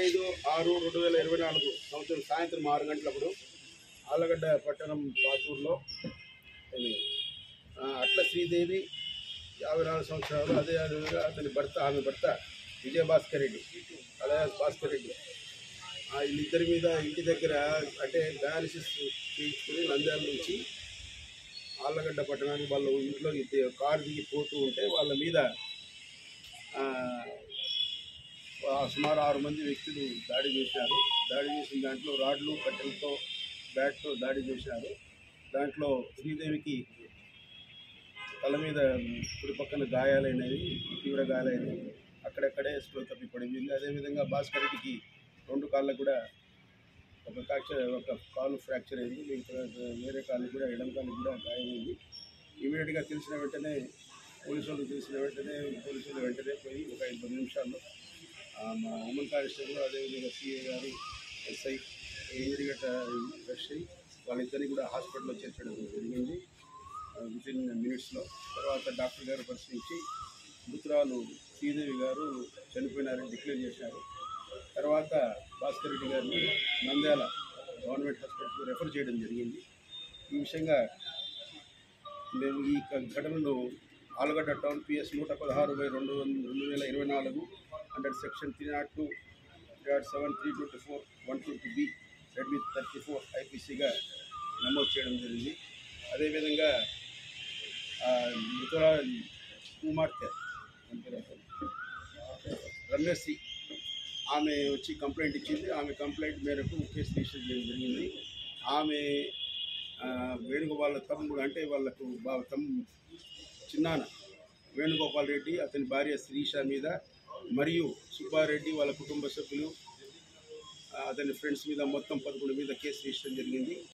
25/6/2024 సంవత్సరం సాయంత్రం 6 గంటలప్పుడు ఆళ్ళగడ్డ పట్టణం పాతూరులో అట్ల శ్రీదేవి 54 సంవత్సరాలు, అదే విధంగా ఆమె భర్త విజయభాస్కర్ రెడ్డి అలాగే భాస్కర్ రెడ్డి వీళ్ళిద్దరి మీద ఇంటి దగ్గర అంటే డయాలసిస్ చేయించుకుని నంద్యాల నుంచి ఆళ్ళగడ్డ పట్టణానికి వాళ్ళు ఇంట్లో కారు దిగి పోతూ ఉంటే వాళ్ళ మీద సుమారు 6 మంది వ్యక్తులు దాడి చేశారు. దాడి చేసిన దాంట్లో రాడ్లు కట్టెలతో బ్యాట్తో దాడి చేశారు. దాంట్లో శ్రీదేవికి తల మీద కుడి పక్కన గాయాలైనవి, తీవ్ర గాయాలైనవి, అక్కడక్కడే స్పృహ తప్పి పడిపోయింది. అదేవిధంగా భాస్కర్ రెడ్డికి 2 కాళ్ళకు కూడా ఒక కాలు ఫ్రాక్చర్ అయింది, మిగతా వేరే కాళ్ళు కూడా ఎడమ కాళ్ళు కూడా గాయమైంది. ఇమీడియట్గా తెలిసిన వెంటనే పోలీసులు పోయి ఒక 5 నిమిషాల్లో మా ఉమెన్ కానిస్టేబుల్ అదేవిధంగా సిఐ గారు, ఎస్ఐ ఇమీడియట్గా రష్ అయ్యి వాళ్ళిద్దరినీ కూడా హాస్పిటల్లో చేర్చడం జరిగింది వితిన్ మినిట్స్లో. తర్వాత డాక్టర్ గారు పరిశీలించి మృతురాలు శ్రీదేవి గారు చనిపోయినారని డిక్లేర్ చేశారు. తర్వాత భాస్కర్ రెడ్డి గారిని నంద్యాల గవర్నమెంట్ హాస్పిటల్కి రెఫర్ చేయడం జరిగింది. ఈ విషయంగా మేము ఈ ఘటనను Allagadda town PS 116/2024 under section 302.7/324/120B red with 34 IPCగా నమోదు చేయడం జరిగింది. అదేవిధంగా మృతురాలు కుమార్తె రమ్యశ్రీ ఆమె వచ్చి కంప్లైంట్ ఇచ్చింది. ఆమె కంప్లైంట్ మేరకు కేసు రిజిస్టర్ చేయడం జరిగింది. ఆమె వేణుగోపాల్ తమ్ముడు అంటే వాళ్ళకు చిన్నాన్న వేణుగోపాల్ రెడ్డి, అతని భార్య శ్రీష మీద మరియు సుబ్బారెడ్డి వాళ్ళ కుటుంబ సభ్యులు, అతని ఫ్రెండ్స్ మీద మొత్తం 11 మీద కేసు రిజిస్టర్ జరిగింది.